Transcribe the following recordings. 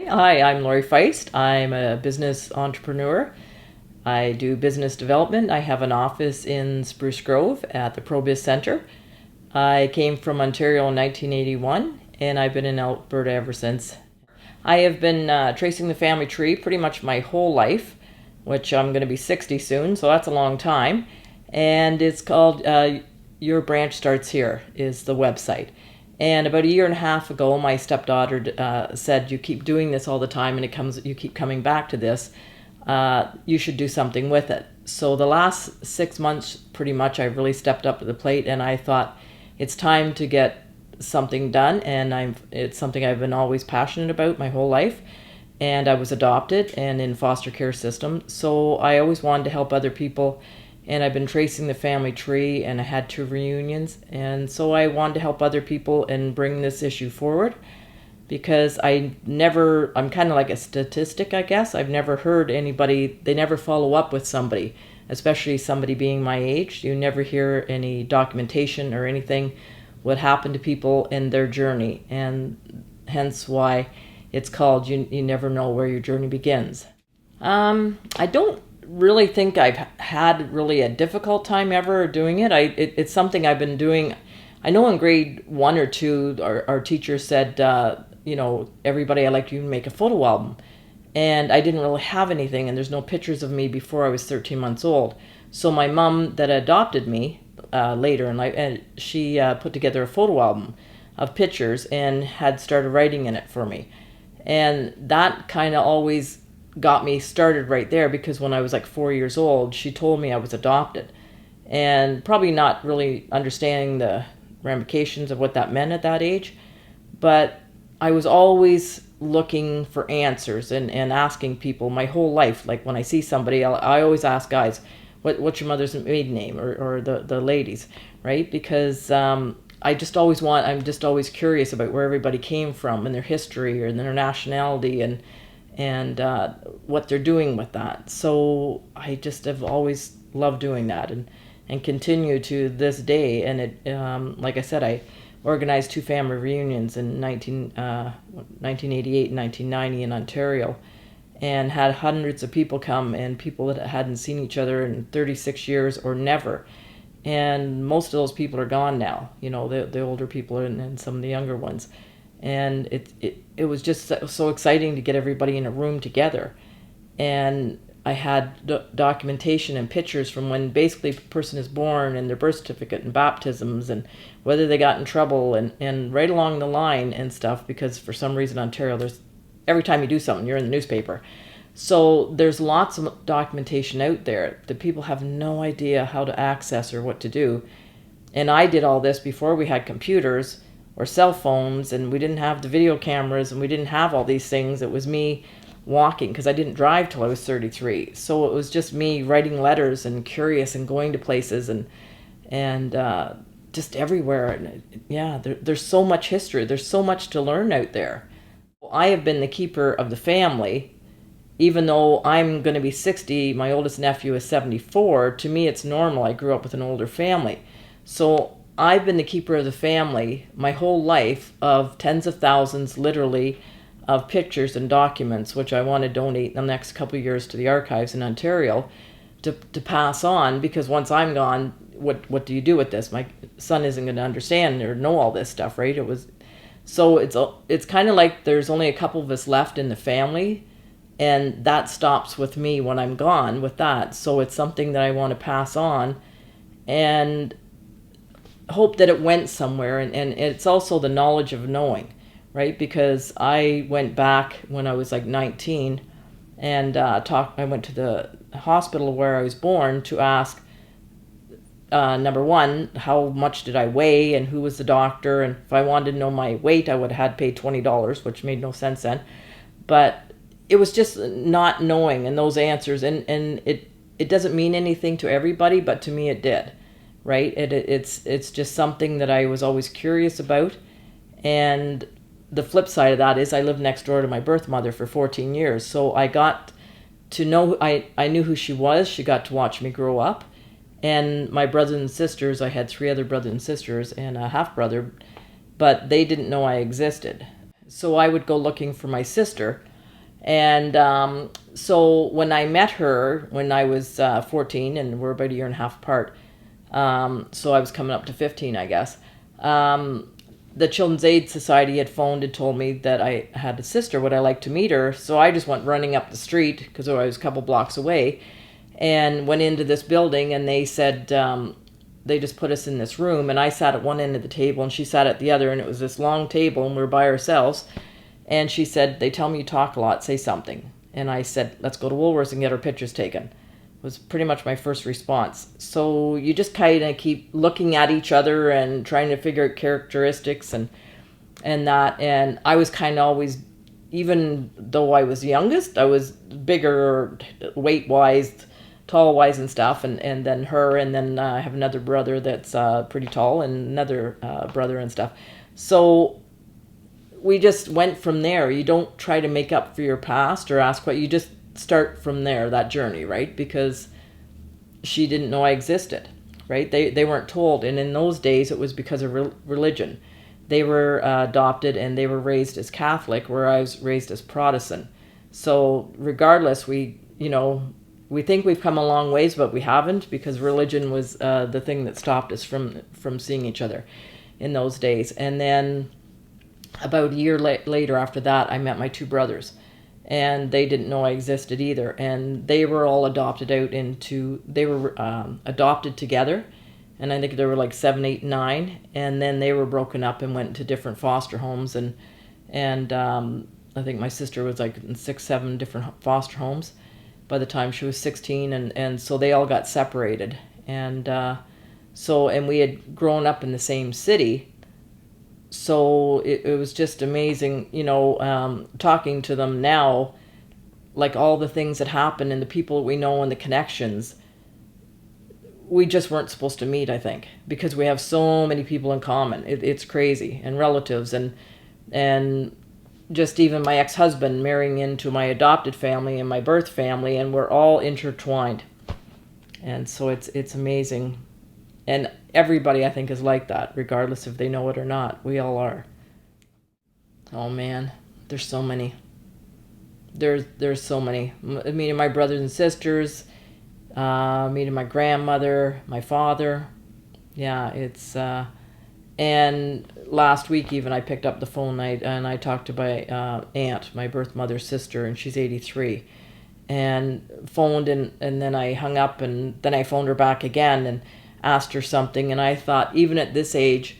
Hi, I'm Lori Feist. I'm a business entrepreneur. I do business development. I have an office in Spruce Grove at the ProBiz Center. I came from Ontario in 1981 and I've been in Alberta ever since. I have been tracing the family tree pretty much my whole life, which I'm going to be 60 soon, so that's a long time. And it's called Your Branch Starts Here is the website. And about a year and a half ago, my stepdaughter said, "You keep doing this all the time, and you keep coming back to this. You should do something with it." So the last 6 months, pretty much, I really stepped up to the plate, and I thought it's time to get something done. And it's something I've been always passionate about my whole life. And I was adopted and in foster care system, so I always wanted to help other people. And I've been tracing the family tree, and I had 2 reunions, and so I wanted to help other people and bring this issue forward because I'm kind of like a statistic, I guess. I've never heard anybody, they never follow up with somebody, especially somebody being my age. You never hear any documentation or anything what happened to people in their journey, and hence why it's called You Never Know Where Your Journey Begins. I don't really think I've had really a difficult time ever doing it. It's something I've been doing. I know in grade 1 or 2, our teacher said, everybody, I'd like you to make a photo album. And I didn't really have anything, and there's no pictures of me before I was 13 months old. So my mom that adopted me later in life, and she put together a photo album of pictures and had started writing in it for me. And that kind of always got me started right there, because when I was like 4 years old, she told me I was adopted, and probably not really understanding the ramifications of what that meant at that age. But I was always looking for answers and asking people my whole life. Like when I see somebody, I always ask guys, what's your mother's maiden name, or the ladies, right? Because I'm just always curious about where everybody came from and their history and their nationality and what they're doing with that. So I just have always loved doing that and continue to this day. And like I said, I organized 2 family reunions in 1988 and 1990 in Ontario, and had hundreds of people come, and people that hadn't seen each other in 36 years or never. And most of those people are gone now, the older people and some of the younger ones. And it was just so exciting to get everybody in a room together. And I had documentation and pictures from when basically a person is born, and their birth certificate and baptisms and whether they got in trouble and right along the line and stuff, because for some reason Ontario, every time you do something, you're in the newspaper. So there's lots of documentation out there that people have no idea how to access or what to do. And I did all this before we had computers or cell phones, and we didn't have the video cameras, and we didn't have all these things. It was me walking, because I didn't drive till I was 33. So it was just me writing letters and curious and going to places and just everywhere. And yeah, there's so much history. There's so much to learn out there. I have been the keeper of the family. Even though I'm going to be 60, my oldest nephew is 74. To me, it's normal. I grew up with an older family. So I've been the keeper of the family my whole life, of tens of thousands, literally, of pictures and documents, which I want to donate in the next couple of years to the archives in Ontario to pass on, because once I'm gone, what do you do with this? My son isn't going to understand or know all this stuff, right? So it's kind of like there's only a couple of us left in the family, and that stops with me when I'm gone with that. So it's something that I want to pass on and hope that it went somewhere. And it's also the knowledge of knowing, right? Because I went back when I was like 19 and I went to the hospital where I was born to ask, number one, how much did I weigh and who was the doctor? And if I wanted to know my weight, I would have had to pay $20, which made no sense then. But it was just not knowing and those answers. And it doesn't mean anything to everybody, but to me it did. Right? It's just something that I was always curious about. And the flip side of that is I lived next door to my birth mother for 14 years. So I got to know, I knew who she was. She got to watch me grow up. And my brothers and sisters, I had 3 other brothers and sisters and a half brother, but they didn't know I existed. So I would go looking for my sister. And so when I met her when I was 14, and we're about a year and a half apart, so I was coming up to 15, I guess. The Children's Aid Society had phoned and told me that I had a sister. Would I like to meet her? So I just went running up the street because I was a couple blocks away and went into this building, and they said they just put us in this room, and I sat at one end of the table and she sat at the other, and it was this long table and we were by ourselves. And she said, they tell me you talk a lot, say something. And I said, let's go to Woolworths and get our pictures taken. Was pretty much my first response. So you just kind of keep looking at each other and trying to figure out characteristics and that. And I was kind of always, even though I was youngest, I was bigger weight-wise, tall-wise and stuff. And then her, and then I have another brother that's pretty tall, and another brother and stuff. So we just went from there. You don't try to make up for your past or ask what, you just start from there, that journey, right? Because she didn't know I existed, right? They weren't told. And in those days, it was because of religion. They were adopted and they were raised as Catholic, where I was raised as Protestant. So regardless, we think we've come a long ways, but we haven't, because religion was the thing that stopped us from seeing each other in those days. And then about a year later after that, I met my two brothers. And they didn't know I existed either. And they were all adopted adopted together. And I think there were like 7, 8, 9. And then they were broken up and went to different foster homes. And I think my sister was like in 6, 7 different foster homes by the time she was 16. And so they all got separated. And we had grown up in the same city. So it was just amazing, talking to them now, like all the things that happen and the people we know and the connections. We just weren't supposed to meet, I think, because we have so many people in common. It's crazy, and relatives, and just even my ex-husband marrying into my adopted family and my birth family, and we're all intertwined. And so it's amazing. And everybody, I think, is like that, regardless if they know it or not. We all are. Oh, man. There's so many. There's so many. Meeting my brothers and sisters, meeting my grandmother, my father. Yeah, it's... and last week, even, I picked up the phone and I talked to my aunt, my birth mother's sister, and she's 83. And phoned, and then I hung up, and then I phoned her back again, and asked her something. And I thought, even at this age,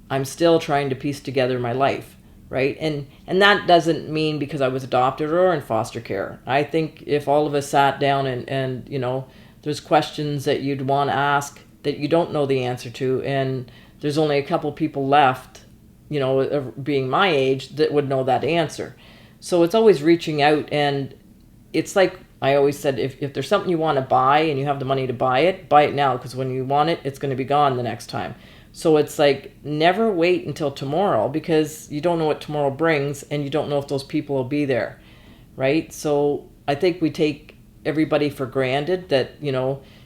I'm still trying to piece together my life, right? And that doesn't mean because I was adopted or in foster care. I think if all of us sat down and there's questions that you'd want to ask that you don't know the answer to, and there's only a couple people left, being my age, that would know that answer. So it's always reaching out. And it's like I always said, if there's something you want to buy and you have the money to buy it now, because when you want it, it's going to be gone the next time. So it's like, never wait until tomorrow, because you don't know what tomorrow brings, and you don't know if those people will be there, right? So I think we take everybody for granted that,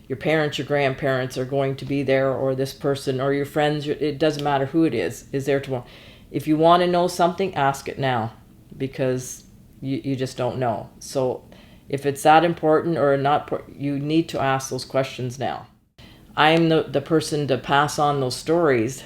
your parents, your grandparents are going to be there, or this person, or your friends, it doesn't matter who it is there tomorrow. If you want to know something, ask it now, because you just don't know. So if it's that important or not, you need to ask those questions now. I'm the person to pass on those stories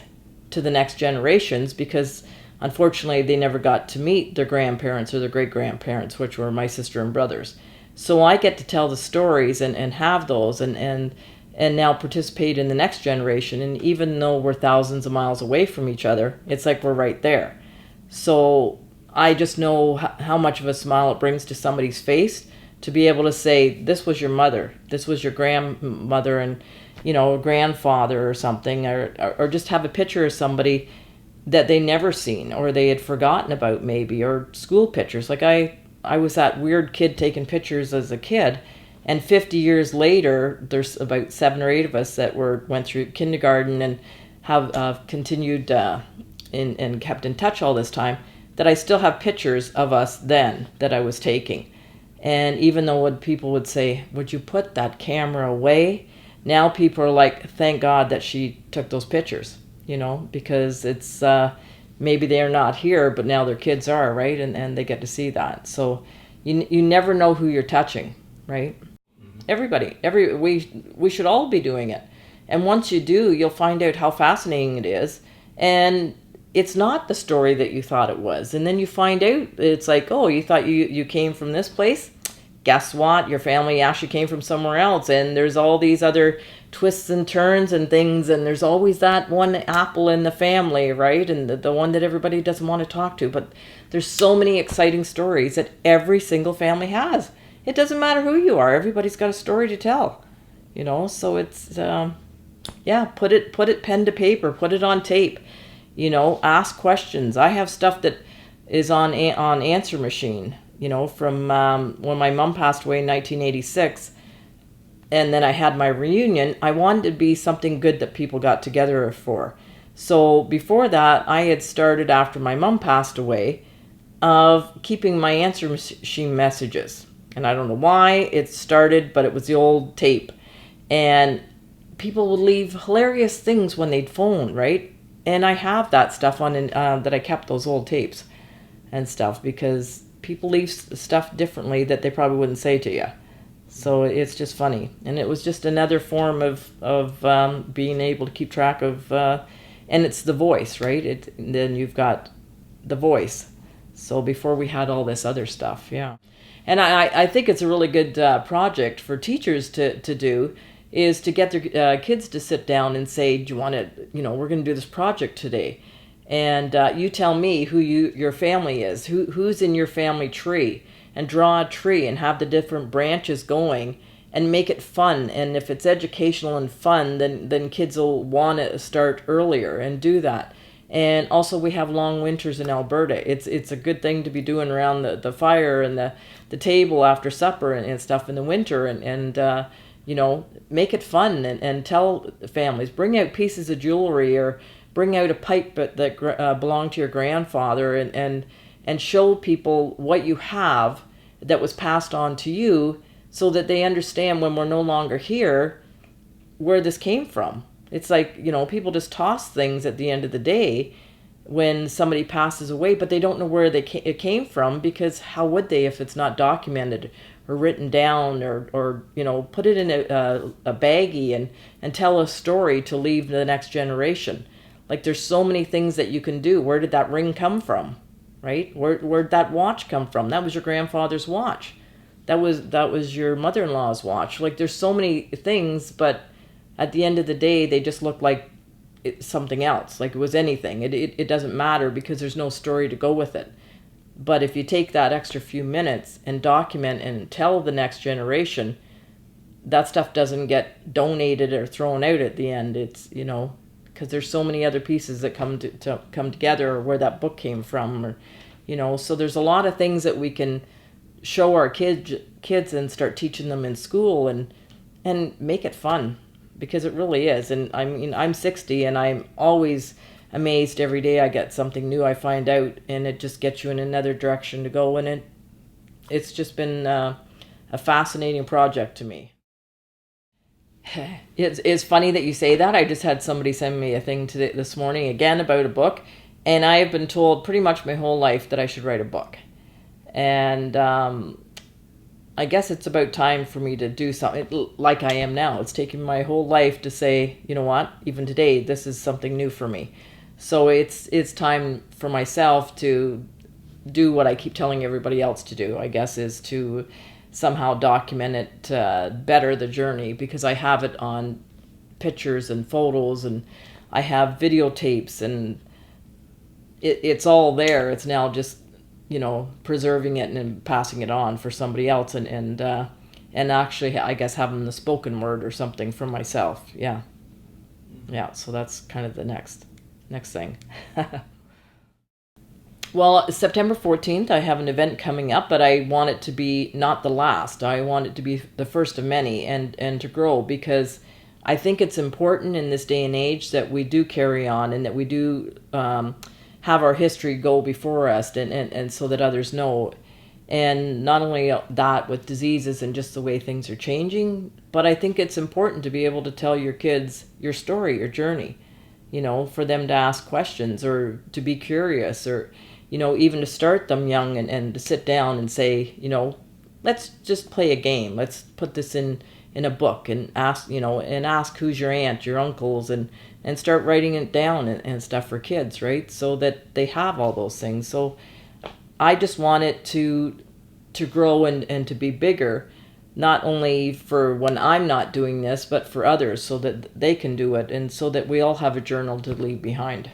to the next generations, because unfortunately they never got to meet their grandparents or their great-grandparents, which were my sister and brothers. So I get to tell the stories and have those and now participate in the next generation. And even though we're thousands of miles away from each other, it's like we're right there. So I just know how much of a smile it brings to somebody's face to be able to say, this was your mother, this was your grandmother, and grandfather or something, or just have a picture of somebody that they never seen or they had forgotten about, maybe, or school pictures. Like I was that weird kid taking pictures as a kid, and 50 years later, there's about 7 or 8 of us that went through kindergarten and have continued and kept in touch all this time, that I still have pictures of us then that I was taking. And even though people would say, would you put that camera away? Now people are like, thank God that she took those pictures, because it's maybe they're not here, but now their kids are, right? And they get to see that. So you never know who you're touching, right? Everybody, we should all be doing it. And once you do, you'll find out how fascinating it is. And it's not the story that you thought it was. And then you find out it's like, oh, you thought you came from this place? Guess what? Your family actually came from somewhere else. And there's all these other twists and turns and things. And there's always that one apple in the family, right? And the one that everybody doesn't want to talk to. But there's so many exciting stories that every single family has. It doesn't matter who you are. Everybody's got a story to tell, so it's, put it pen to paper, put it on tape, ask questions. I have stuff that is on answer machine, from when my mom passed away in 1986, and then I had my reunion. I wanted to be something good that people got together for. So before that, I had started, after my mom passed away, of keeping my answer machine messages. And I don't know why it started, but it was the old tape. And people would leave hilarious things when they'd phone, right? And I have that stuff on, that I kept those old tapes and stuff, because people leave stuff differently that they probably wouldn't say to you. So it's just funny. And it was just another form of being able to keep track of, and it's the voice, right? Then you've got the voice. So before we had all this other stuff, yeah. And I think it's a really good project for teachers to do, is to get their kids to sit down and say, do you want to, we're going to do this project today. And you tell me who your family is, who's in your family tree, and draw a tree and have the different branches going and make it fun. And if it's educational and fun, then kids will want to start earlier and do that. And also we have long winters in Alberta. It's a good thing to be doing around the fire and the table after supper and stuff in the winter, and make it fun, and tell families, bring out pieces of jewelry, or bring out a pipe that belonged to your grandfather, and show people what you have that was passed on to you, so that they understand when we're no longer here where this came from. It's like, people just toss things at the end of the day when somebody passes away, but they don't know where it came from, because how would they if it's not documented or written down, or put it in a baggie and tell a story to leave the next generation. Like, there's so many things that you can do. Where did that ring come from, right? Where'd that watch come from? That was your grandfather's watch. That was your mother-in-law's watch. Like, there's so many things, but at the end of the day, they just look like something else, like it was anything. It doesn't matter, because there's no story to go with it. But if you take that extra few minutes and document and tell the next generation, that stuff doesn't get donated or thrown out at the end. It's, because there's so many other pieces that come together, or where that book came from, or, so there's a lot of things that we can show our kids and start teaching them in school, and make it fun. Because it really is. And I mean, I'm 60, and I'm always amazed every day I get something new I find out, and it just gets you in another direction to go. And it's just been a fascinating project to me. It's funny that you say that. I just had somebody send me a thing this morning again about a book, and I have been told pretty much my whole life that I should write a book. And I guess it's about time for me to do something like I am now. It's taken my whole life to say, you know what, even today, this is something new for me. So it's time for myself to do what I keep telling everybody else to do, I guess, is to somehow document it better, the journey, because I have it on pictures and photos, and I have videotapes, and it's all there. It's now just preserving it and passing it on for somebody else, and actually, I guess, having the spoken word or something for myself. Yeah. So that's kind of the next thing. Well, September 14th, I have an event coming up, but I want it to be not the last. I want it to be the first of many, and to grow, because I think it's important in this day and age that we do carry on, and that we do have our history go before us, and so that others know. And not only that, with diseases and just the way things are changing, but I think it's important to be able to tell your kids your story, your journey, for them to ask questions or to be curious, or, even to start them young, and to sit down and say, let's just play a game. Let's put this in a book, and ask who's your aunt, your uncles, and start writing it down, and stuff for kids, right? So that they have all those things. So I just want it to grow and to be bigger, not only for when I'm not doing this, but for others, so that they can do it, and so that we all have a journal to leave behind.